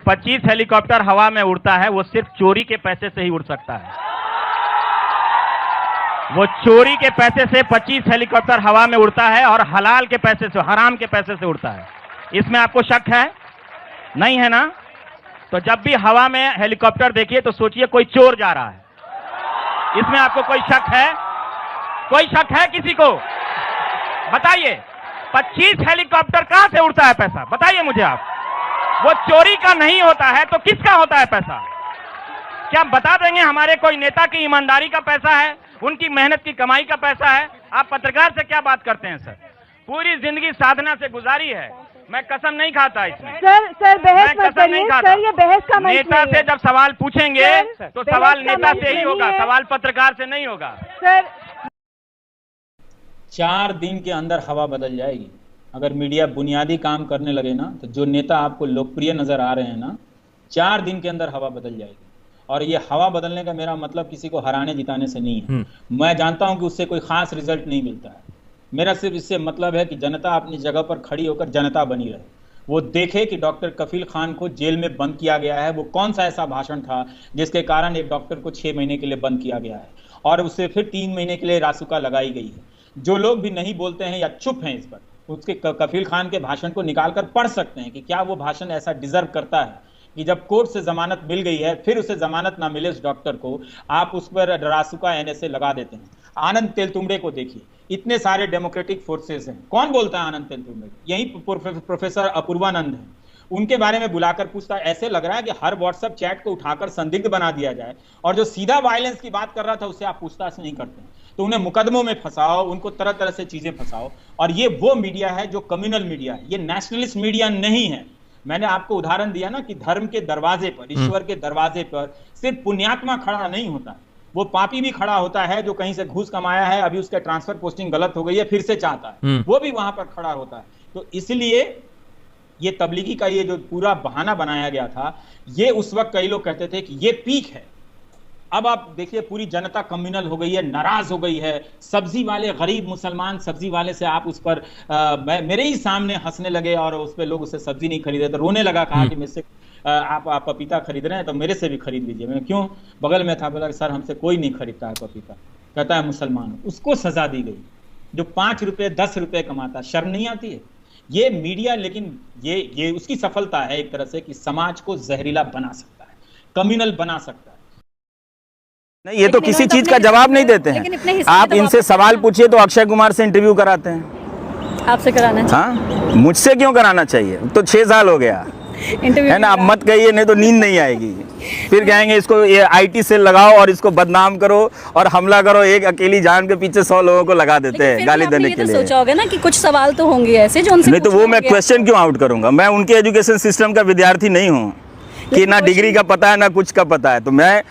25 helicopter हवा में उड़ता है वो सिर्फ चोरी के पैसे से ही उड़ सकता है। वो चोरी के पैसे से 25 हेलीकॉप्टर हवा में उड़ता है और हलाल के पैसे से, हराम के पैसे से उड़ता है। इसमें आपको शक है? नहीं है ना? तो जब भी हवा में हेलीकॉप्टर देखिए तो सोचिए कोई चोर जा रहा है। इसमें आपको कोई शक है? कोई शक है किसी को? बताइए, 25 हेलीकॉप्टर कहां से उड़ता है पैसा? बताइए मुझे आप। वो चोरी का नहीं होता है तो किसका होता है पैसा? क्या बता देंगे हमारे कोई नेता की ईमानदारी का पैसा है, उनकी मेहनत की कमाई का पैसा है? आप पत्रकार से क्या बात करते हैं सर? पूरी जिंदगी साधना से गुजारी है, मैं कसम नहीं खाता इसमें। सर बहस मत करिए सर, ये बहस का मंच नेता से जब सवाल पूछेंगे तो सवाल नेता से ही होगा, सवाल पत्रकार से नहीं होगा। सर 4 दिन के अंदर हवा बदल जाएगी अगर मीडिया बुनियादी काम करने लगे ना। तो जो नेता आपको लोकप्रिय नजर आ रहे हैं ना, 4 दिन के अंदर हवा बदल जाएगी। और ये हवा बदलने का मेरा मतलब किसी को हराने जिताने से नहीं है। मैं जानता हूं कि उससे कोई खास रिजल्ट नहीं मिलता है। मेरा सिर्फ इससे मतलब है कि जनता अपनी जगह पर खड़ी होकर जनता बनी रहे। वो देखे कि डॉक्टर कफील खान को जेल में बंद किया गया है, वो कौन सा ऐसा भाषण था जिसके कारण एक डॉक्टर को 6 महीने के लिए बंद किया गया है और उससे फिर 3 महीने के लिए रासुका लगाई गई है। जो लोग भी नहीं बोलते हैं या चुप हैं इस पर, उसके कफील खान के भाषण को निकाल कर पढ़ सकते हैं कि क्या वो भाषण ऐसा डिजर्व करता है कि जब कोर्ट से जमानत मिल गई है फिर उसे जमानत ना मिले उस डॉक्टर को, आप उस पर रासुका एनएसए लगा देते हैं। आनंद तेलतुंबड़े को देखिए, इतने सारे डेमोक्रेटिक फोर्सेस हैं, कौन बोलता है आनंद तेलतुंबड़े? यही प्रोफेसर अपूर्वानंद है, उनके बारे में बुलाकर पूछता है। ऐसे लग रहा है कि हर व्हाट्सएप चैट को उठाकर संदिग्ध बना दिया जाए और जो सीधा वायलेंस की बात कर रहा था उससे आप पूछताछ नहीं करते हैं। तो उन्हें मुकदमों में फंसाओ, उनको तरह तरह से चीजें फंसाओ। और ये वो मीडिया है जो कम्युनल मीडिया है, ये नेशनलिस्ट मीडिया नहीं है। मैंने आपको उदाहरण दिया ना कि धर्म के दरवाजे पर, ईश्वर के दरवाजे पर सिर्फ पुण्यात्मा खड़ा नहीं होता, वो पापी भी खड़ा होता है जो कहीं से घूस कमाया है, अभी उसका ट्रांसफर पोस्टिंग गलत हो गई है, फिर से चाहता है, वो भी वहां पर खड़ा होता है। तो इसलिए ये तबलीगी का ये जो पूरा बहाना बनाया गया था, ये उस वक्त कई लोग कहते थे कि ये पीक है। अब आप देखिए पूरी जनता कम्युनल हो गई है, नाराज हो गई है। सब्जी वाले, गरीब मुसलमान सब्जी वाले से आप उस पर मेरे ही सामने हंसने लगे और उस पर लोग उससे सब्जी नहीं खरीदे तो रोने लगा, कहा कि मुझसे आप पपीता खरीद रहे हैं तो मेरे से भी खरीद लीजिए। मैं क्यों? बगल में था, बोला सर हमसे कोई नहीं खरीदता है पपीता। कहता है मुसलमान। उसको सजा दी गई जो 5 रुपए 10 रुपए कमाता। शर्म नहीं आती है? ये मीडिया, लेकिन ये उसकी सफलता है एक तरह से कि समाज को जहरीला बना सकता है, कम्युनल बना सकता है। नहीं, ये तो किसी चीज का जवाब नहीं देते हैं। आप इनसे सवाल पूछिए तो अक्षय कुमार से इंटरव्यू कराते हैं। आपसे कराना चाहिए? हाँ, मुझसे क्यों कराना चाहिए? तो 6 साल हो गया है ना। अब मत कहिए, नहीं तो नींद नहीं आएगी। फिर कहेंगे इसको ये आईटी सेल लगाओ और इसको बदनाम करो और हमला करो। एक अकेली जान के पीछे 100 लोगों को लगा देते हैं गाली देने के लिए। सोचा होगा ना कि कुछ सवाल तो होंगे ऐसे जो उनसे नहीं, तो वो मैं क्वेश्चन क्यों आउट करूंगा? मैं उनके एजुकेशन सिस्टम का विद्यार्थी नहीं हूँ कि ना डिग्री का पता है ना कुछ का पता है। तो मैं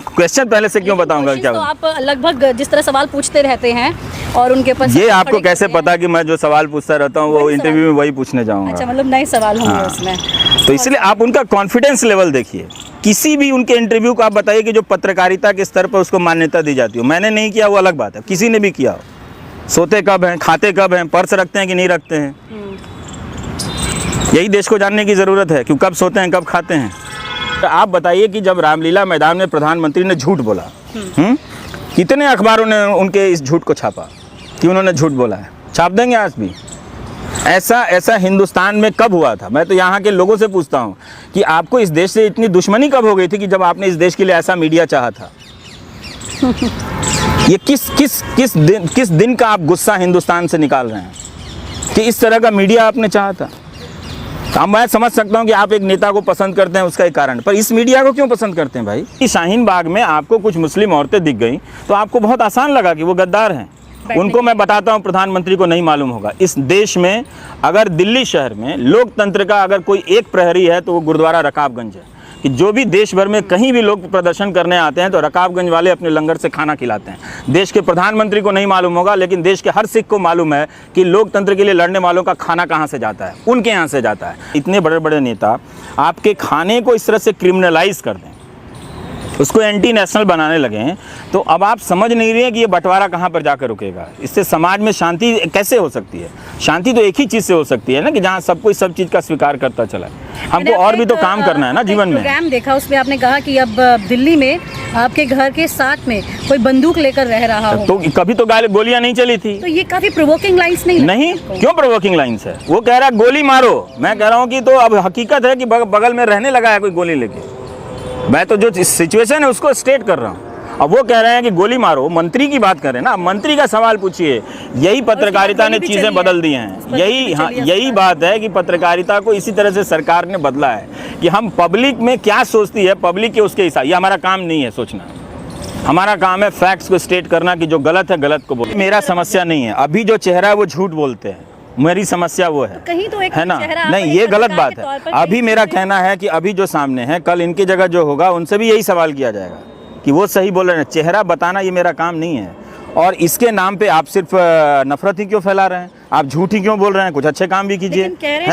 क्वेश्चन पहले से क्यों बताऊंगा? क्या तो आप लगभग जिस तरह सवाल पूछते रहते हैं और उनके पास ये आपको कैसे पता कि मैं जो सवाल पूछता रहता हूँ वो इंटरव्यू में वही पूछने जाऊंगा? अच्छा, मतलब नए सवाल होंगे उसमें। तो इसलिए आप उनका कॉन्फिडेंस लेवल देखिए। किसी भी उनके इंटरव्यू को आप बताइए कि जो पत्रकारिता के स्तर पर उसको मान्यता दी जाती हो। मैंने नहीं किया वो अलग बात है, किसी ने भी किया हो। सोते कब हैं, खाते कब हैं, पर्स रखते हैं कि नहीं रखते हैं, यही देश को जानने की जरूरत है कि कब सोते हैं कब खाते हैं। तो आप बताइए कि जब रामलीला मैदान में प्रधानमंत्री ने झूठ बोला, कितने अखबारों ने उनके इस झूठ को छापा कि उन्होंने झूठ बोला है? छाप देंगे आज भी। ऐसा हिंदुस्तान में कब हुआ था? मैं तो यहाँ के लोगों से पूछता हूँ कि आपको इस देश से इतनी दुश्मनी कब हो गई थी कि जब आपने इस देश के लिए ऐसा मीडिया चाहा था? ये किस दिन का आप गुस्सा हिंदुस्तान से निकाल रहे हैं कि इस तरह का मीडिया आपने चाहा था? अब मैं समझ सकता हूं कि आप एक नेता को पसंद करते हैं उसका एक कारण, पर इस मीडिया को क्यों पसंद करते हैं भाई? इस शाहीन बाग में आपको कुछ मुस्लिम औरतें दिख गई तो आपको बहुत आसान लगा कि वो गद्दार हैं। उनको मैं बताता हूं, प्रधानमंत्री को नहीं मालूम होगा। इस देश में अगर दिल्ली शहर में लोकतंत्र का अगर कोई एक प्रहरी है तो वो गुरुद्वारा रकाबगंज है। कि जो भी देश भर में कहीं भी लोग प्रदर्शन करने आते हैं तो रकाबगंज वाले अपने लंगर से खाना खिलाते हैं। देश के प्रधानमंत्री को नहीं मालूम होगा, लेकिन देश के हर सिख को मालूम है कि लोकतंत्र के लिए लड़ने वालों का खाना कहाँ से जाता है, उनके यहाँ से जाता है। इतने बड़े बड़े नेता आपके खाने को इस तरह से क्रिमिनलाइज कर दें, उसको एंटी नेशनल बनाने लगे हैं। तो अब आप समझ नहीं रहे हैं कि ये बंटवारा कहाँ पर जाकर रुकेगा। इससे समाज में शांति कैसे हो सकती है? शांति तो एक ही चीज़ से हो सकती है ना, कि जहाँ सब कोई सब चीज़ का स्वीकार करता चला है। हमको और भी तो काम करना है ना जीवन में। प्रोग्राम देखा, उसमें आपने कहा कि अब दिल्ली में आपके घर के साथ में कोई बंदूक लेकर रह रहा हो, तो कभी तो गोलियां नहीं चली थी। तो ये काफी प्रोवोकिंग लाइंस नहीं क्यों प्रोवोकिंग लाइन्स है? वो कह रहा है गोली मारो, मैं कह रहा हूँ कि तो अब हकीकत है कि बगल में रहने लगा है कोई गोली लेके। मैं तो जो सिचुएशन है उसको स्टेट कर रहा हूँ। अब वो कह रहे हैं कि गोली मारो, मंत्री की बात करें ना, मंत्री का सवाल पूछिए। यही पत्रकारिता ने चीजें बदल दी हैं। यही बात है कि पत्रकारिता को इसी तरह से सरकार ने बदला है कि हम पब्लिक में क्या सोचती है, पब्लिक के उसके हिसाब। ये हमारा काम नहीं है सोचना, हमारा काम है फैक्ट्स को स्टेट करना कि जो गलत है गलत को बोलना। मेरा समस्या नहीं है, अभी जो चेहरा है वो झूठ बोलते हैं, मेरी समस्या वो है, कहीं तो एक है ना? नहीं, ये गलत बात है। अभी मेरा कहना है कि अभी जो सामने है, कल इनकी जगह जो होगा उनसे भी यही सवाल किया जाएगा कि वो सही बोल रहे हैं। चेहरा बताना ये मेरा काम नहीं है। और इसके नाम पे आप सिर्फ नफरत ही क्यों फैला रहे हैं? आप झूठ ही क्यों बोल रहे हैं? कुछ अच्छे काम भी कीजिए।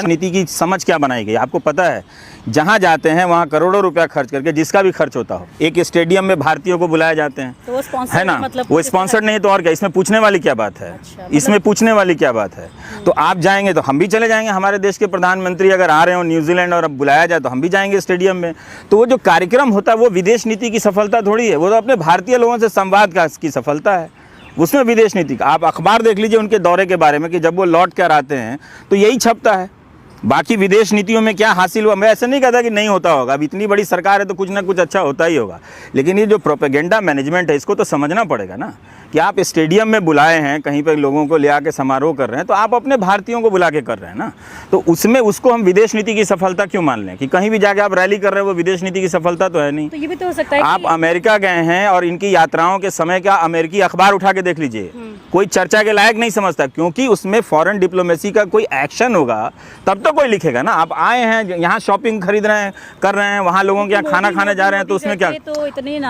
नीति की समझ क्या बनाई गई आपको पता है? जहाँ जाते हैं वहाँ करोड़ों रुपया खर्च करके, जिसका भी खर्च होता हो, एक स्टेडियम में भारतीयों को बुलाया जाते हैं, तो वो है ना? मतलब वो स्पॉन्सर्ड नहीं तो और क्या? इसमें पूछने वाली क्या बात है? अच्छा, इसमें पूछने वाली क्या बात है? तो आप जाएंगे तो हम भी चले जाएंगे। हमारे देश के प्रधानमंत्री अगर आ रहे हो न्यूजीलैंड और अब बुलाया जाए तो हम भी जाएंगे स्टेडियम में। तो वो जो कार्यक्रम होता है वो विदेश नीति की सफलता थोड़ी है, वो तो अपने भारतीय लोगों से संवाद की सफलता है। उसमें विदेश नीति का आप अखबार देख लीजिए उनके दौरे के बारे में कि जब वो लौट कर आते हैं तो यही छपता है। बाकी विदेश नीतियों में क्या हासिल हुआ, मैं ऐसे नहीं कहता कि नहीं होता होगा। अब इतनी बड़ी सरकार है तो कुछ ना कुछ अच्छा होता ही होगा। लेकिन ये जो प्रोपेगेंडा मैनेजमेंट है इसको तो समझना पड़ेगा ना, कि आप स्टेडियम में बुलाए हैं, कहीं पर लोगों को ले आके समारोह कर रहे हैं, तो आप अपने भारतीयों को बुला के कर रहे हैं ना। तो उसमें उसको हम विदेश नीति की सफलता क्यों मान लें? कि कहीं भी जाके आप रैली कर रहे हैं वो विदेश नीति की सफलता तो है नहीं। तो ये भी तो हो सकता है आप अमेरिका गए हैं और इनकी यात्राओं के समय का अमेरिकी अखबार उठा के देख लीजिए, कोई चर्चा के लायक नहीं समझता, क्योंकि उसमें फॉरेन डिप्लोमेसी का कोई एक्शन होगा तब तो कोई लिखेगा ना। आप आए हैं यहाँ शॉपिंग खरीद रहे हैं, कर रहे हैं, वहाँ लोगों के यहाँ खाना खाने जा रहे हैं, तो उसमें क्या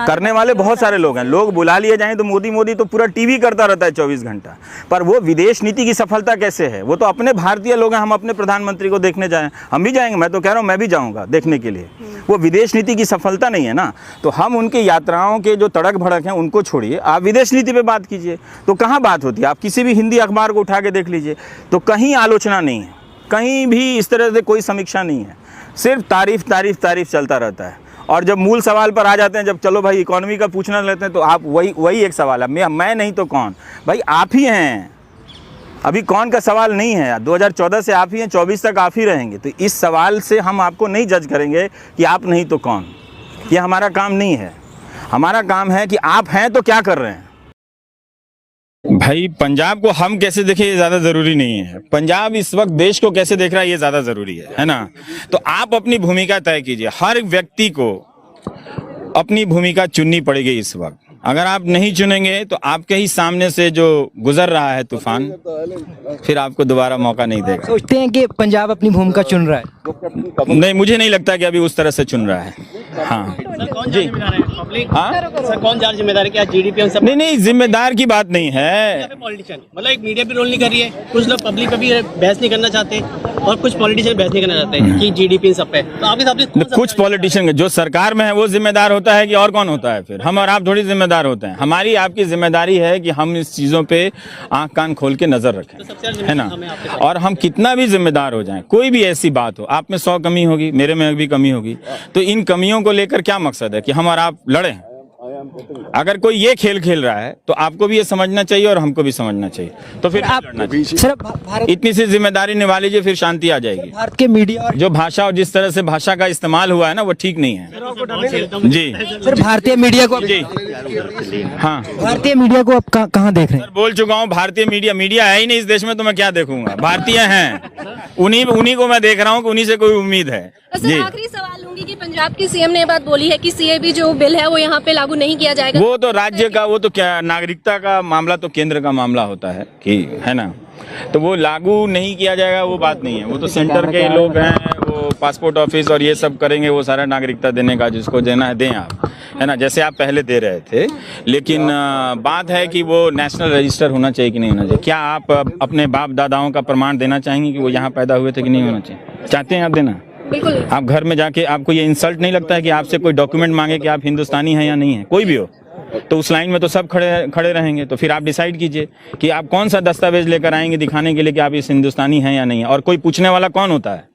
करने वाले बहुत सारे लोग हैं। लोग बुला लिए जाएं तो मोदी तो पूरा टीवी करता रहता है 24 घंटा। पर वो विदेश नीति की सफलता कैसे है? वो तो अपने भारतीय लोग हैं, हम अपने प्रधानमंत्री को देखने जाएं, हम भी जाएंगे। मैं तो कह रहा हूँ मैं भी जाऊँगा देखने के लिए। वो विदेश नीति की सफलता नहीं है ना। तो हम उनके यात्राओं के जो तड़क भड़क हैं उनको छोड़िए, आप विदेश नीति पे बात कीजिए। तो कहाँ बात होती है? आप किसी भी हिंदी अखबार को उठा के देख लीजिए तो कहीं आलोचना नहीं है, कहीं भी इस तरह से कोई समीक्षा नहीं है, सिर्फ तारीफ चलता रहता है। और जब मूल सवाल पर आ जाते हैं, जब चलो भाई इकोनॉमी का पूछना लेते हैं, तो आप वही एक सवाल है, मैं नहीं तो कौन? भाई आप ही हैं। अभी कौन का सवाल नहीं है, 2014 से आप ही हैं, 24 तक आप ही रहेंगे। तो इस सवाल से हम आपको नहीं जज करेंगे कि आप नहीं तो कौन। ये हमारा काम नहीं है। हमारा काम है कि आप हैं तो क्या कर रहे हैं। भाई पंजाब को हम कैसे देखें ये ज़्यादा ज़रूरी नहीं है, पंजाब इस वक्त देश को कैसे देख रहा है ये ज़्यादा ज़रूरी है ना। तो आप अपनी भूमिका तय कीजिए। हर व्यक्ति को अपनी भूमिका चुननी पड़ेगी इस वक्त। अगर आप नहीं चुनेंगे तो आपके ही सामने से जो गुजर रहा है तूफान, फिर आपको दोबारा मौका नहीं देगा। सोचते हैं कि पंजाब अपनी भूमिका चुन रहा है? नहीं, मुझे नहीं लगता कि अभी उस तरह से चुन रहा है। हाँ जी, हाँ सर कौन ज़्यादा जिम्मेदार है? क्या जीडीपी हम सब? नहीं, जिम्मेदार की बात नहीं है। पॉलिटिशियन मतलब एक मीडिया भी रोल नहीं कर रही है, कुछ लोग पब्लिक पे भी बहस नहीं करना चाहते और कुछ पॉलिटिशियन बहस नहीं करना चाहते कि जीडीपी सब पे। तो आपके हिसाब से कुछ पॉलिटिशियन जो सरकार में है वो जिम्मेदार होता है कि और कौन होता है? फिर हम और आप थोड़ी जिम्मेदार होते हैं। हमारी आपकी जिम्मेदारी है कि हम इस चीज़ों पे आंख कान खोल के नजर रखें, है ना। और हम कितना भी जिम्मेदार हो जाएं, कोई भी ऐसी बात हो, आप में 100 कमी होगी, मेरे में भी कमी होगी, तो इन कमियों को लेकर क्या मकसद है कि हम और आप लड़ें? अगर कोई ये खेल खेल रहा है तो आपको भी ये समझना चाहिए और हमको भी समझना चाहिए। तो फिर आप लड़ना चाहिए। सिर्फ भारत इतनी सी जिम्मेदारी निभा लीजिए, फिर शांति आ जाएगी। भारत के मीडिया और जो भाषा और जिस तरह से भाषा का इस्तेमाल हुआ है ना वो ठीक नहीं है जी। सिर्फ भारतीय मीडिया को जी हाँ, भारतीय मीडिया को आप कहाँ देख रहे हैं? बोल चुका हूँ, भारतीय मीडिया है ही नहीं इस देश में, तो मैं क्या देखूंगा? भारतीय हैं, उन्हीं को मैं देख रहा हूँ कि उन्हीं से कोई उम्मीद है जी। आखिरी सवाल लूंगी कि पंजाब की सीएम ने बात बोली है कि सीएबी जो बिल है वो यहाँ पे लागू नहीं किया जाएगा। वो तो राज्य का, वो तो क्या नागरिकता का मामला तो केंद्र का मामला होता है कि, है ना। तो वो लागू नहीं किया जाएगा वो बात नहीं है, वो तो सेंटर के लोग हैं, वो पासपोर्ट ऑफिस और ये सब करेंगे, वो सारा नागरिकता देने का जिसको देना है दें आप, है ना, जैसे आप पहले दे रहे थे। लेकिन बात है कि वो नेशनल रजिस्टर होना चाहिए कि नहीं होना चाहिए। क्या आप अपने बाप दादाओं का प्रमाण देना चाहेंगे कि वो यहाँ पैदा हुए थे कि नहीं होना चाहिए? चाहते हैं आप देना? बिल्कुल। आप घर में जाके आपको ये इंसल्ट नहीं लगता है कि आपसे कोई डॉक्यूमेंट मांगे कि आप हिंदुस्तानी हैं या नहीं है, कोई भी हो, तो उस लाइन में तो सब खड़े रहेंगे। तो फिर आप डिसाइड कीजिए कि आप कौन सा दस्तावेज लेकर आएंगे दिखाने के लिए कि आप इस हिंदुस्तानी हैं या नहीं है। और कोई पूछने वाला कौन होता है?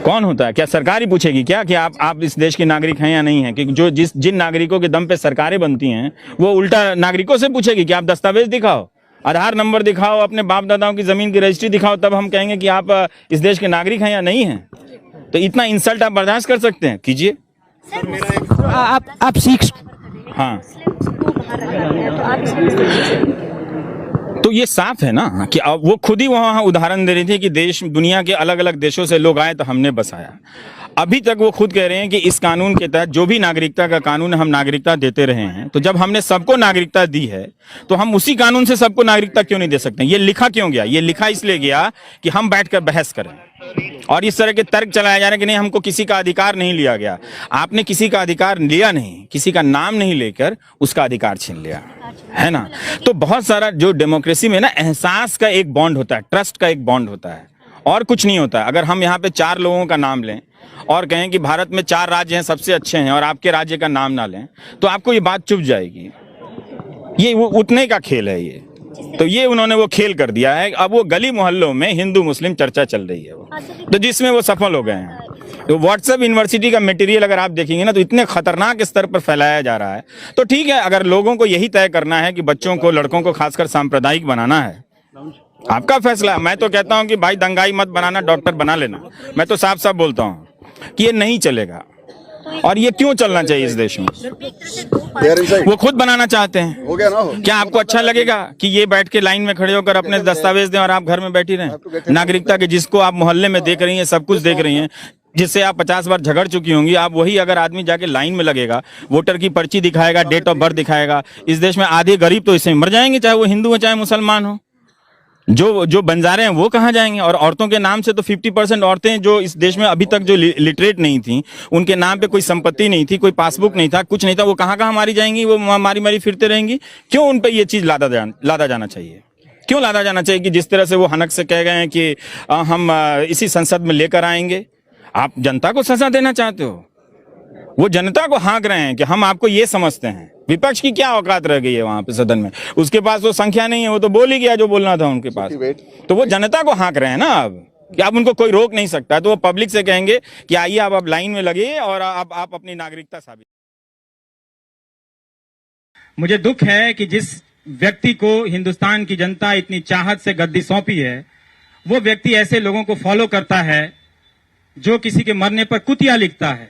कौन होता है? क्या सरकार ही पूछेगी क्या कि आप इस देश के नागरिक हैं या नहीं है? कि जिन नागरिकों के दम पे सरकारें बनती हैं वो उल्टा नागरिकों से पूछेगी कि आप दस्तावेज दिखाओ, आधार नंबर दिखाओ, अपने बाप दादाओं की जमीन की रजिस्ट्री दिखाओ, तब हम कहेंगे कि आप इस देश के नागरिक हैं या नहीं हैं। तो इतना इंसल्ट आप बर्दाश्त कर सकते हैं? कीजिए। आप सिख, हाँ, तो ये साफ है ना कि अब वो खुद ही वहाँ उदाहरण दे रही थी कि देश दुनिया के अलग अलग देशों से लोग आए तो हमने बसाया। अभी तक वो खुद कह रहे हैं कि इस कानून के तहत जो भी नागरिकता का कानून हम नागरिकता देते रहे हैं, तो जब हमने सबको नागरिकता दी है तो हम उसी कानून से सबको नागरिकता क्यों नहीं दे सकते? ये लिखा क्यों गया? ये लिखा इसलिए गया कि हम बैठकर बहस करें और इस तरह के तर्क चलाया जा रहा है कि नहीं, हमको किसी का अधिकार नहीं लिया गया। आपने किसी का अधिकार लिया नहीं, किसी का नाम नहीं लेकर उसका अधिकार छीन लिया, है ना। तो बहुत सारा जो डेमोक्रेसी में ना एहसास का एक बॉन्ड होता है, ट्रस्ट का एक बॉन्ड होता है, और कुछ नहीं होता है। अगर हम यहाँ पे 4 लोगों का नाम लें और कहें कि भारत में 4 राज्य हैं सबसे अच्छे हैं और आपके राज्य का नाम ना लें, तो आपको ये बात चुभ जाएगी। ये वो उतने का खेल है ये। तो ये उन्होंने वो खेल कर दिया है। अब वो गली मोहल्लों में हिंदू मुस्लिम चर्चा चल रही है वो, तो जिसमें वो सफल हो गए हैं। तो व्हाट्सएप यूनिवर्सिटी का मटेरियल अगर आप देखेंगे ना, तो इतने खतरनाक स्तर पर फैलाया जा रहा है। तो ठीक है, अगर लोगों को यही तय करना है कि बच्चों को, लड़कों को खासकर सांप्रदायिक बनाना है, आपका फैसला। मैं तो कहता हूं कि भाई दंगाई मत बनाना, डॉक्टर बना लेना। मैं तो साफ साफ बोलता हूं कि ये नहीं चलेगा। और ये क्यों चलना चाहिए इस देश में? वो खुद बनाना चाहते हैं। हो गया ना? क्या आपको अच्छा लगेगा कि ये बैठ के लाइन में खड़े होकर अपने दस्तावेज दें और आप घर में बैठी रहें? नागरिकता के जिसको आप मोहल्ले में देख रही हैं, सब कुछ देख रही हैं, जिससे आप 50 बार झगड़ चुकी होंगी, आप वही अगर आदमी जाके लाइन में लगेगा, वोटर की पर्ची दिखाएगा, डेट ऑफ बर्थ दिखाएगा, इस देश में आधे गरीब तो इसमें मर जाएंगे, चाहे वो हिंदू हो चाहे मुसलमान हो। जो बंजारे हैं वो कहाँ जाएंगे? और औरतों के नाम से तो 50% औरतें जो इस देश में अभी तक जो लिटरेट नहीं थी, उनके नाम पे कोई संपत्ति नहीं थी, कोई पासबुक नहीं था, कुछ नहीं था, वो कहाँ मारी जाएंगी? वो मारी फिरते रहेंगी। क्यों उन पे ये चीज लादा जाना चाहिए? क्यों लादा जाना चाहिए कि जिस तरह से वो हनक से कह गए हैं कि हम इसी संसद में लेकर आएंगे? आप जनता को सजा देना चाहते हो? वो जनता को हाँक रहे हैं कि हम आपको ये समझते हैं। विपक्ष की क्या औकात रह गई है वहां पे सदन में? उसके पास वो संख्या नहीं है, वो तो बोल ही गया जो बोलना था उनके पास। तो वो जनता को हाँक रहे हैं ना अब कि अब उनको कोई रोक नहीं सकता। तो वो पब्लिक से कहेंगे कि आइए आप अब लाइन में लगिए और आप अपनी नागरिकता साबित। मुझे दुख है कि जिस व्यक्ति को हिंदुस्तान की जनता इतनी चाहत से गद्दी सौंपी है, वो व्यक्ति ऐसे लोगों को फॉलो करता है जो किसी के मरने पर कुतिया लिखता है।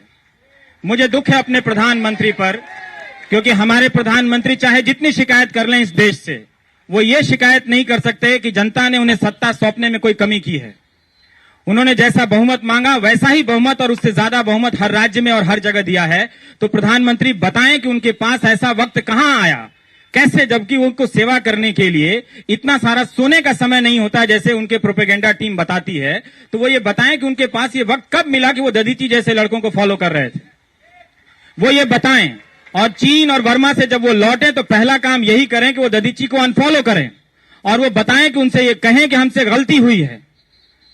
मुझे दुख है अपने प्रधानमंत्री पर, क्योंकि हमारे प्रधानमंत्री चाहे जितनी शिकायत कर लें इस देश से, वो ये शिकायत नहीं कर सकते कि जनता ने उन्हें सत्ता सौंपने में कोई कमी की है। उन्होंने जैसा बहुमत मांगा वैसा ही बहुमत और उससे ज्यादा बहुमत हर राज्य में और हर जगह दिया है। तो प्रधानमंत्री बताएं कि उनके पास ऐसा वक्त कहां आया, कैसे, जबकि उनको सेवा करने के लिए इतना सारा सोने का समय नहीं होता जैसे उनके प्रोपेगेंडा टीम बताती है। तो वो ये बताएं कि उनके पास ये वक्त कब मिला कि वो दधीची जैसे लड़कों को फॉलो कर रहे थे, वो ये बताएं। और चीन और वर्मा से जब वो लौटे तो पहला काम यही करें कि वो दधीची को अनफॉलो करें और वो बताएं कि उनसे ये कहें कि हमसे गलती हुई है।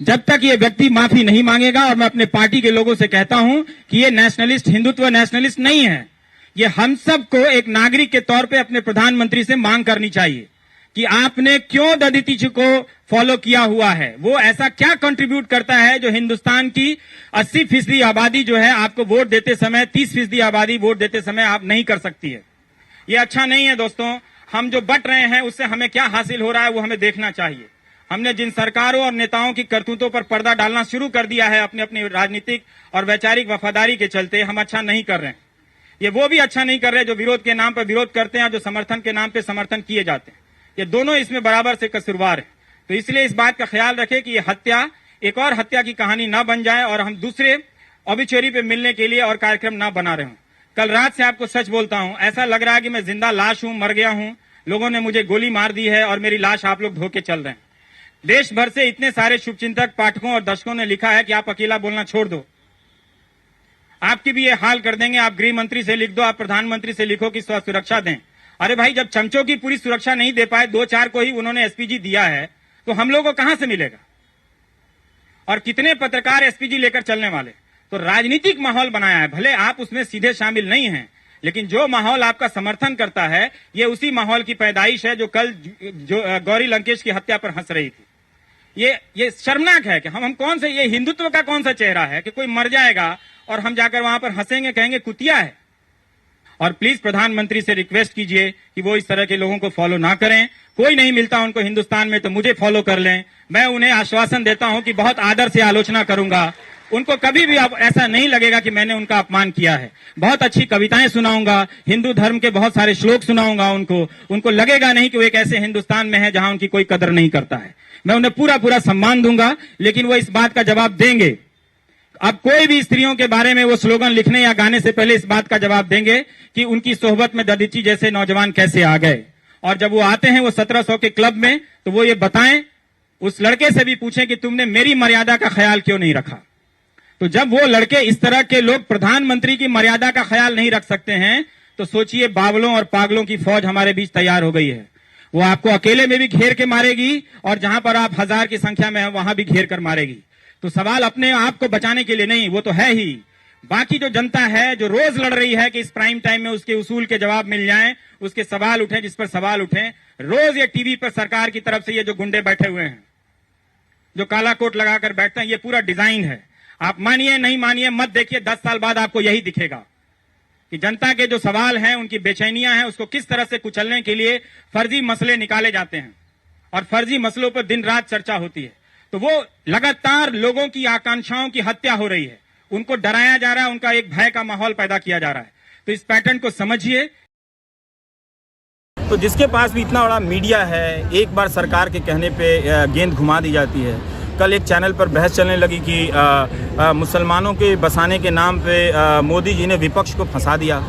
जब तक ये व्यक्ति माफी नहीं मांगेगा, और मैं अपने पार्टी के लोगों से कहता हूं कि ये नेशनलिस्ट, हिंदुत्व नेशनलिस्ट नहीं है, ये हम सबको एक नागरिक के तौर पे अपने प्रधानमंत्री से मांग करनी चाहिए कि आपने क्यों दधीची को फॉलो किया हुआ है। वो ऐसा क्या कंट्रीब्यूट करता है जो हिंदुस्तान की 80% आबादी जो है आपको वोट देते समय, 30% आबादी वोट देते समय आप नहीं कर सकती है। ये अच्छा नहीं है दोस्तों। हम जो बट रहे हैं उससे हमें क्या हासिल हो रहा है वो हमें देखना चाहिए। हमने जिन सरकारों और नेताओं की करतूतों पर पर्दा डालना शुरू कर दिया है अपनी अपनी राजनीतिक और वैचारिक वफादारी के चलते, हम अच्छा नहीं कर रहे हैं। ये वो भी अच्छा नहीं कर रहे जो विरोध के नाम पर विरोध करते हैं और जो समर्थन के नाम पर समर्थन किए जाते हैं। ये दोनों इसमें बराबर से कसूरवार है। तो इसलिए इस बात का ख्याल रखें कि ये हत्या एक और हत्या की कहानी ना बन जाए और हम दूसरे ऑबिचुअरी पे मिलने के लिए और कार्यक्रम ना बना रहे हों। कल रात से आपको सच बोलता हूं, ऐसा लग रहा है कि मैं जिंदा लाश हूं, मर गया हूं, लोगों ने मुझे गोली मार दी है और मेरी लाश आप लोग धोके चल रहे हैं। देश भर से इतने सारे शुभचिंतक, पाठकों और दर्शकों ने लिखा है कि आप अकेला बोलना छोड़ दो, आपकी भी ये हाल कर देंगे। आप गृह मंत्री से लिख दो, आप प्रधानमंत्री से लिखो कि सुरक्षा दें। अरे भाई, जब चमचों की पूरी सुरक्षा नहीं दे पाए, 2-4 को ही उन्होंने एसपीजी दिया है, तो हम लोगों को कहां से मिलेगा? और कितने पत्रकार एसपीजी लेकर चलने वाले। तो राजनीतिक माहौल बनाया है, भले आप उसमें सीधे शामिल नहीं हैं, लेकिन जो माहौल आपका समर्थन करता है ये उसी माहौल की पैदाइश है जो कल जो गौरी लंकेश की हत्या पर हंस रही थी। ये शर्मनाक है कि हम कौन से, ये हिंदुत्व का कौन सा चेहरा है कि कोई मर जाएगा और हम जाकर वहां पर हंसेंगे, कहेंगे कुतिया है। और प्लीज प्रधानमंत्री से रिक्वेस्ट कीजिए कि वो इस तरह के लोगों को फॉलो ना करें। कोई नहीं मिलता उनको हिंदुस्तान में तो मुझे फॉलो कर लें। मैं उन्हें आश्वासन देता हूं कि बहुत आदर से आलोचना करूंगा, उनको कभी भी अब ऐसा नहीं लगेगा कि मैंने उनका अपमान किया है। बहुत अच्छी कविताएं सुनाऊंगा, हिंदू धर्म के बहुत सारे श्लोक सुनाऊंगा उनको लगेगा नहीं कि वो एक ऐसे हिंदुस्तान में है जहां उनकी कोई कदर नहीं करता है। मैं उन्हें पूरा पूरा सम्मान दूंगा, लेकिन वो इस बात का जवाब देंगे। अब कोई भी स्त्रियों के बारे में वो स्लोगन लिखने या गाने से पहले इस बात का जवाब देंगे कि उनकी सोहबत में ददीची जैसे नौजवान कैसे आ गए। और जब वो आते हैं वो 1700 के क्लब में, तो वो ये बताएं, उस लड़के से भी पूछें कि तुमने मेरी मर्यादा का ख्याल क्यों नहीं रखा। तो जब वो लड़के, इस तरह के लोग प्रधानमंत्री की मर्यादा का ख्याल नहीं रख सकते हैं, तो सोचिए बावलों और पागलों की फौज हमारे बीच तैयार हो गई है। वो आपको अकेले में भी घेर के मारेगी और जहां पर आप 1000 की संख्या में हैं वहां भी घेर कर मारेगी। तो सवाल अपने आप को बचाने के लिए नहीं, वो तो है ही, बाकी जो जनता है जो रोज लड़ रही है कि इस प्राइम टाइम में उसके उसूल के जवाब मिल जाएं, उसके सवाल उठें, जिस पर सवाल उठें। रोज ये टीवी पर सरकार की तरफ से ये जो गुंडे बैठे हुए हैं, जो काला कोट लगाकर बैठते हैं, ये पूरा डिजाइन है। आप मानिए नहीं मानिए मत देखिए, 10 साल बाद आपको यही दिखेगा कि जनता के जो सवाल हैं, उनकी बेचैनियां हैं, उसको किस तरह से कुचलने के लिए फर्जी मसले निकाले जाते हैं और फर्जी मसलों पर दिन रात चर्चा होती है। तो वो लगातार लोगों की आकांक्षाओं की हत्या हो रही है, उनको डराया जा रहा है, उनका एक भय का माहौल पैदा किया जा रहा है। तो इस पैटर्न को समझिए। तो जिसके पास भी इतना बड़ा मीडिया है, एक बार सरकार के कहने पे गेंद घुमा दी जाती है। कल एक चैनल पर बहस चलने लगी कि मुसलमानों के बसाने के नाम पे मोदी जी ने विपक्ष को फंसा दिया।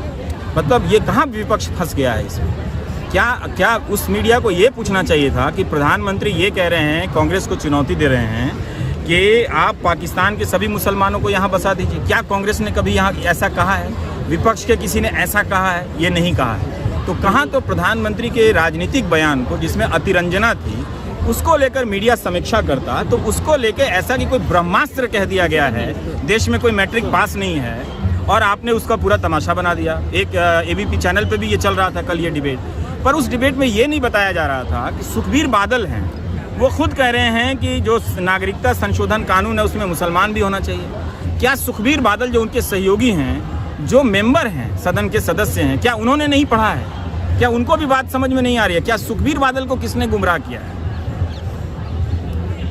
मतलब ये कहाँ विपक्ष फंस गया है इसमें? क्या उस मीडिया को ये पूछना चाहिए था कि प्रधानमंत्री ये कह रहे हैं, कांग्रेस को चुनौती दे रहे हैं कि आप पाकिस्तान के सभी मुसलमानों को यहाँ बसा दीजिए। क्या कांग्रेस ने कभी यहाँ ऐसा कहा है? विपक्ष के किसी ने ऐसा कहा है? ये नहीं कहा है। तो कहाँ तो प्रधानमंत्री के राजनीतिक बयान को, जिसमें अतिरंजना थी, उसको लेकर मीडिया समीक्षा करता, तो उसको लेकर ऐसा कि कोई ब्रह्मास्त्र कह दिया गया है, देश में कोई मैट्रिक पास नहीं है, और आपने उसका पूरा तमाशा बना दिया। एक एबीपी चैनल पे भी ये चल रहा था कल ये डिबेट, पर उस डिबेट में ये नहीं बताया जा रहा था कि सुखबीर बादल हैं, वो खुद कह रहे हैं कि जो नागरिकता संशोधन कानून है उसमें मुसलमान भी होना चाहिए। क्या सुखबीर बादल जो उनके सहयोगी हैं, जो मेंबर हैं, सदन के सदस्य हैं, क्या उन्होंने नहीं पढ़ा है? क्या उनको भी बात समझ में नहीं आ रही है? क्या सुखबीर बादल को किसने गुमराह किया है?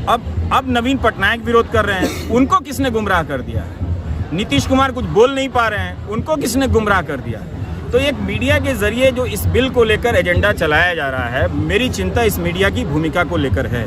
अब नवीन पटनायक विरोध कर रहे हैं, उनको किसने गुमराह कर दिया है? नीतीश कुमार कुछ बोल नहीं पा रहे हैं, उनको किसने गुमराह कर दिया? तो एक मीडिया के जरिए जो इस बिल को लेकर एजेंडा चलाया जा रहा है, मेरी चिंता इस मीडिया की भूमिका को लेकर है।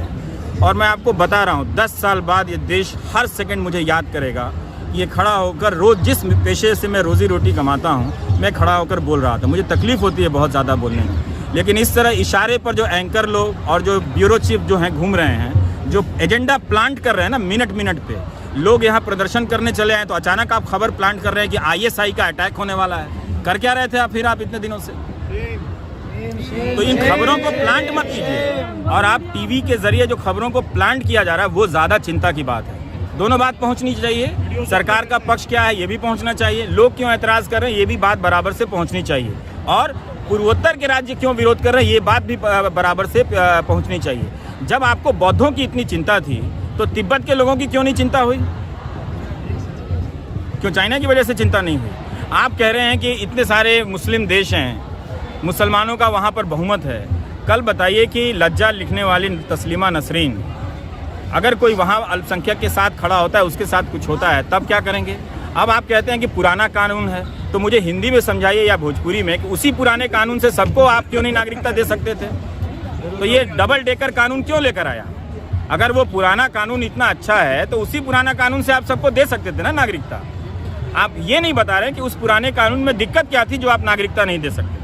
और मैं आपको बता रहा हूँ, 10 साल बाद ये देश हर सेकंड मुझे याद करेगा। ये खड़ा होकर, रोज जिस पेशे से मैं रोजी रोटी कमाता हूँ, मैं खड़ा होकर बोल रहा था। मुझे तकलीफ होती है बहुत ज़्यादा बोलने में, लेकिन इस तरह इशारे पर जो एंकर लोग और जो ब्यूरो चीफ जो हैं घूम रहे हैं, जो एजेंडा प्लांट कर रहे हैं ना, मिनट मिनट पे लोग यहाँ प्रदर्शन करने चले आए, तो अचानक आप खबर प्लांट कर रहे हैं कि ISI का अटैक होने वाला है। कर क्या रहे थे आप फिर इतने दिनों से? तो इन खबरों को प्लांट मत कीजिए, और आप टीवी के जरिए जो खबरों को प्लांट किया जा रहा है वो ज़्यादा चिंता की बात है। दोनों बात पहुंचनी चाहिए। सरकार का पक्ष क्या है ये भी पहुंचना चाहिए, लोग क्यों ऐतराज कर रहे हैं ये भी बात बराबर से पहुंचनी चाहिए, और पूर्वोत्तर के राज्य क्यों विरोध कर रहे हैं ये बात भी बराबर से पहुंचनी चाहिए। जब आपको बौद्धों की इतनी चिंता थी, तो तिब्बत के लोगों की क्यों नहीं चिंता हुई? क्यों चाइना की वजह से चिंता नहीं हुई? आप कह रहे हैं कि इतने सारे मुस्लिम देश हैं, मुसलमानों का वहाँ पर बहुमत है। कल बताइए कि लज्जा लिखने वाली तस्लीमा नसरीन, अगर कोई वहाँ अल्पसंख्यक के साथ खड़ा होता है, उसके साथ कुछ होता है, तब क्या करेंगे? अब आप कहते हैं कि पुराना कानून है, तो मुझे हिंदी में समझाइए या भोजपुरी में कि उसी पुराने कानून से सबको आप क्यों नहीं नागरिकता दे सकते थे? तो ये डबल डेकर कानून क्यों लेकर आया? अगर वो पुराना कानून इतना अच्छा है तो उसी पुराना कानून से आप सबको दे सकते थे ना नागरिकता। आप ये नहीं बता रहे कि उस पुराने कानून में दिक्कत क्या थी जो आप नागरिकता नहीं दे सकते,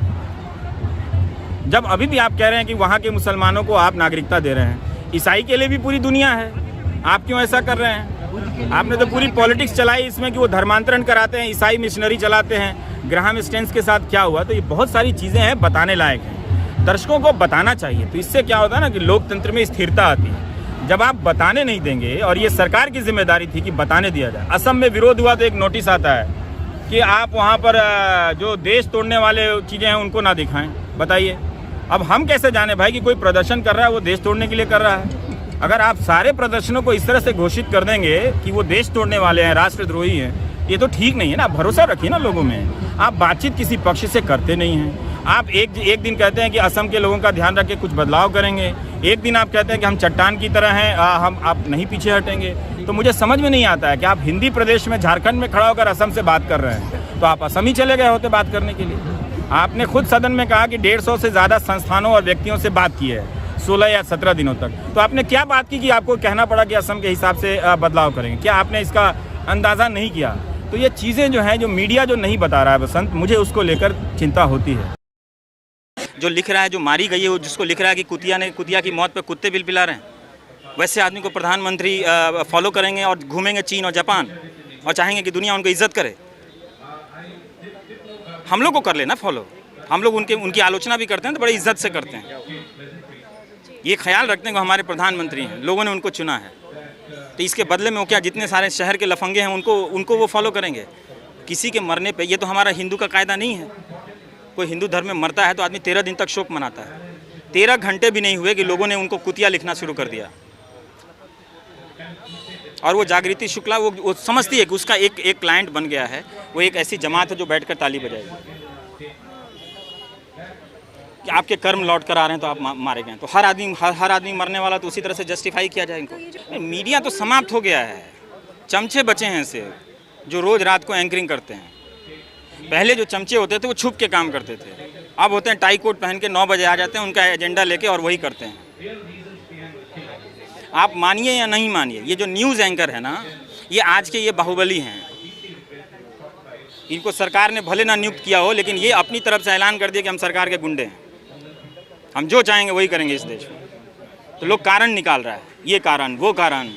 जब अभी भी आप कह रहे हैं कि वहाँ के मुसलमानों को आप नागरिकता दे रहे हैं। ईसाई के लिए भी पूरी दुनिया है, आप क्यों ऐसा कर रहे हैं? आपने तो पूरी पॉलिटिक्स चलाई इसमें कि वो धर्मांतरण कराते हैं, ईसाई मिशनरी चलाते हैं। ग्राहम स्टेन्स के साथ क्या हुआ? तो ये बहुत सारी चीज़ें हैं, बताने लायक हैं, दर्शकों को बताना चाहिए। तो इससे क्या होता है ना कि लोकतंत्र में स्थिरता आती है। जब आप बताने नहीं देंगे, और ये सरकार की जिम्मेदारी थी कि बताने दिया जाए। असम में विरोध हुआ तो एक नोटिस आता है कि आप वहाँ पर जो देश तोड़ने वाले चीज़ें हैं उनको ना दिखाएं। बताइए, अब हम कैसे जाने भाई कि कोई प्रदर्शन कर रहा है वो देश तोड़ने के लिए कर रहा है? अगर आप सारे प्रदर्शनों को इस तरह से घोषित कर देंगे कि वो देश तोड़ने वाले हैं, राष्ट्रद्रोही हैं, ये तो ठीक नहीं है ना। भरोसा रखिए ना लोगों में। आप बातचीत किसी पक्ष से करते नहीं हैं। आप एक दिन कहते हैं कि असम के लोगों का ध्यान रख के कुछ बदलाव करेंगे, एक दिन आप कहते हैं कि हम चट्टान की तरह हैं, आप नहीं पीछे हटेंगे। तो मुझे समझ में नहीं आता है कि आप हिंदी प्रदेश में झारखंड में खड़ा होकर असम से बात कर रहे हैं, तो आप असम ही चले गए होते बात करने के लिए। आपने खुद सदन में कहा कि 150 से ज़्यादा संस्थानों और व्यक्तियों से बात की है 16 या 17 दिनों तक। तो आपने क्या बात की कि आपको कहना पड़ा कि असम के हिसाब से बदलाव करेंगे? क्या आपने इसका अंदाज़ा नहीं किया? तो ये चीज़ें जो हैं, जो मीडिया जो नहीं बता रहा है बसंत, मुझे उसको लेकर चिंता होती है। जो लिख रहा है, जो मारी गई है, वो जिसको लिख रहा है कि कुतिया की मौत पे कुत्ते बिल पिला रहे हैं, वैसे आदमी को प्रधानमंत्री फॉलो करेंगे और घूमेंगे चीन और जापान और चाहेंगे कि दुनिया उनको इज्जत करे। हम लोग को कर लेना फॉलो, हम लोग उनकी आलोचना भी करते हैं तो बड़ी इज्जत से करते हैं। ये ख्याल रखते हैं कि हमारे प्रधानमंत्री हैं, लोगों ने उनको चुना है, तो इसके बदले में वो क्या जितने सारे शहर के लफंगे हैं उनको वो फॉलो करेंगे? किसी के मरने पे, ये तो हमारा हिंदू का कायदा नहीं है। कोई हिंदू धर्म में मरता है तो आदमी 13 दिन तक शोक मनाता है। 13 घंटे भी नहीं हुए कि लोगों ने उनको कुतिया लिखना शुरू कर दिया। और वो जागृति शुक्ला वो समझती है कि उसका एक क्लाइंट बन गया है, वो एक ऐसी जमात है जो बैठकर ताली बजाएगी कि आपके कर्म लौट कर आ रहे हैं तो आप मारे गए। तो हर आदमी मरने वाला, तो उसी तरह से जस्टिफाई किया जाए इनको। मीडिया तो समाप्त हो गया है, चमचे बचे हैं सिर्फ जो रोज़ रात को एंकरिंग करते हैं। पहले जो चमचे होते थे वो छुप के काम करते थे, अब होते हैं टाई कोट पहन के 9 बजे आ जाते हैं उनका एजेंडा लेके और वही करते हैं। आप मानिए या नहीं मानिए, ये जो न्यूज़ एंकर है ना, ये आज के ये बाहुबली हैं। इनको सरकार ने भले ना नियुक्त किया हो, लेकिन ये अपनी तरफ से ऐलान कर दिया कि हम सरकार के गुंडे हैं, हम जो चाहेंगे वही करेंगे इस देश में। तो लोग कारण निकाल रहा है, ये कारण वो कारण।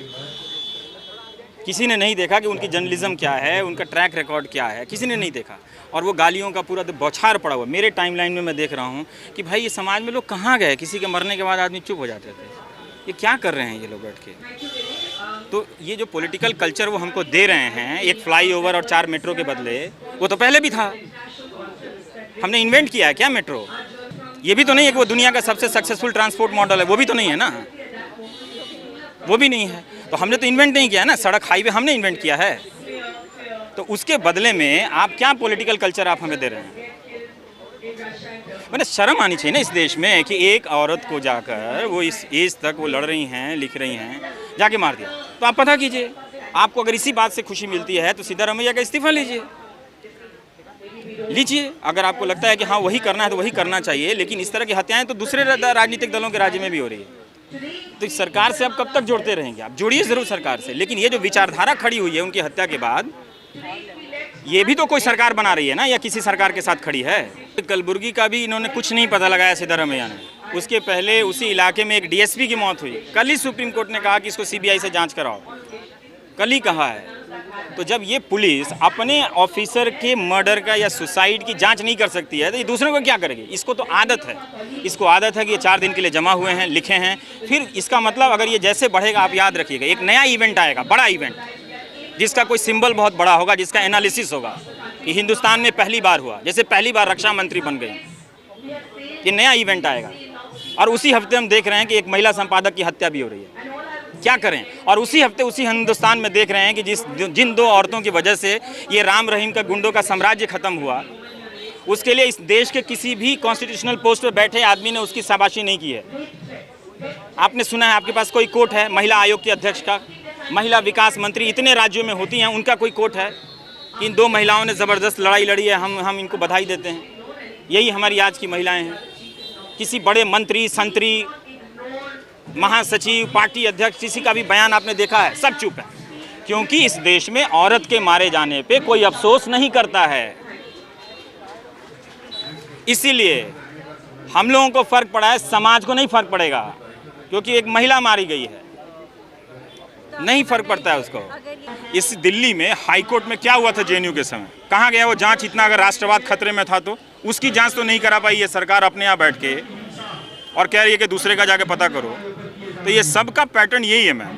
किसी ने नहीं देखा कि उनकी जर्नलिज्म क्या है, उनका ट्रैक रिकॉर्ड क्या है, किसी ने नहीं देखा। और वो गालियों का पूरा बौछार पड़ा हुआ। मेरे टाइमलाइन में मैं देख रहा हूँ कि भाई ये समाज में लोग कहाँ गए? किसी के मरने के बाद आदमी चुप हो जाते थे, ये क्या कर रहे हैं ये लोग बैठ के? तो ये जो पॉलिटिकल कल्चर वो हमको दे रहे हैं, एक फ्लाईओवर और 4 मेट्रो के बदले, वो तो पहले भी था। हमने इन्वेंट किया है क्या मेट्रो? ये भी तो नहीं है कि वो दुनिया का सबसे सक्सेसफुल ट्रांसपोर्ट मॉडल है, वो भी तो नहीं है ना, वो भी नहीं है। तो हमने तो इन्वेंट नहीं किया है ना, सड़क हाईवे हमने इन्वेंट किया है। तो उसके बदले में आप क्या पॉलिटिकल कल्चर आप हमें दे रहे हैं? मैंने शर्म आनी चाहिए ना इस देश में कि एक औरत को जाकर वो इस एज तक वो लड़ रही हैं, लिख रही हैं, जाके मार दिया। तो आप पता कीजिए, आपको अगर इसी बात से खुशी मिलती है तो सिद्धारमैया का इस्तीफा लीजिए। अगर आपको लगता है कि हाँ वही करना है तो वही करना चाहिए, लेकिन इस तरह की हत्याएं तो दूसरे राजनीतिक दलों के राज्य में भी हो रही है। तो इस सरकार से आप कब तक जोड़ते रहेंगे? आप जोड़िए जरूर सरकार से, लेकिन ये जो विचारधारा खड़ी हुई है उनकी हत्या के बाद, ये भी तो कोई सरकार बना रही है ना, या किसी सरकार के साथ खड़ी है? कलबुर्गी का भी इन्होंने कुछ नहीं पता लगाया सिद्धारमैया ने। उसके पहले उसी इलाके में एक डीएसपी की मौत हुई, कल ही सुप्रीम कोर्ट ने कहा कि इसको सीबीआई से जांच कराओ, कल ही कहा है। तो जब ये पुलिस अपने ऑफिसर के मर्डर का या सुसाइड की जांच नहीं कर सकती है तो ये दूसरों को क्या करेगी? इसको तो आदत है, इसको आदत है कि ये 4 दिन के लिए जमा हुए हैं, लिखे हैं। फिर इसका मतलब अगर ये जैसे बढ़ेगा, आप याद रखिएगा, एक नया इवेंट आएगा, बड़ा इवेंट, जिसका कोई सिंबल बहुत बड़ा होगा, जिसका एनालिसिस होगा कि हिंदुस्तान में पहली बार हुआ, जैसे पहली बार रक्षा मंत्री बन गई, ये नया इवेंट आएगा। और उसी हफ्ते हम देख रहे हैं कि एक महिला संपादक की हत्या भी हो रही है। क्या करें? और उसी हफ्ते उसी हिंदुस्तान में देख रहे हैं कि जिन 2 औरतों की वजह से ये राम रहीम का गुंडों का साम्राज्य खत्म हुआ, उसके लिए इस देश के किसी भी कॉन्स्टिट्यूशनल पोस्ट पर बैठे आदमी ने उसकी शाबाशी नहीं की है। आपने सुना है, आपके पास कोई कोर्ट है महिला आयोग के अध्यक्ष का? महिला विकास मंत्री इतने राज्यों में होती हैं, उनका कोई कोर्ट है? इन 2 महिलाओं ने ज़बरदस्त लड़ाई लड़ी है, हम इनको बधाई देते हैं। यही हमारी आज की महिलाएं हैं। किसी बड़े मंत्री, संतरी, महासचिव, पार्टी अध्यक्ष, किसी का भी बयान आपने देखा है? सब चुप है, क्योंकि इस देश में औरत के मारे जाने पे कोई अफसोस नहीं करता है। इसीलिए हम लोगों को फर्क पड़ा है, समाज को नहीं फर्क पड़ेगा, क्योंकि एक महिला मारी गई है, नहीं फर्क पड़ता है उसको। इस दिल्ली में हाई कोर्ट में क्या हुआ था जेएनयू के समय? कहाँ गया वो जांच? इतना अगर राष्ट्रवाद खतरे में था तो उसकी जांच तो नहीं करा पाई ये सरकार अपने यहाँ बैठ के, और कह रही है कि दूसरे का जाके पता करो। तो ये सबका पैटर्न यही है मैम।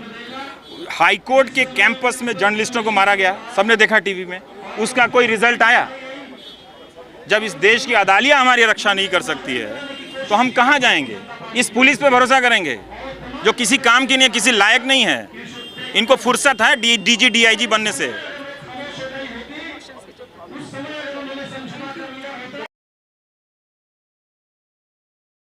हाई कोर्ट के कैंपस में जर्नलिस्टों को मारा गया, सबने देखा टीवी में, उसका कोई रिजल्ट आया? जब इस देश की अदालियाँ हमारी रक्षा नहीं कर सकती है तो हम कहाँ जाएंगे? इस पुलिस पे भरोसा करेंगे जो किसी काम की नहीं है, किसी लायक नहीं है। इनको फुर्सत है डीजी डीआईजी बनने से।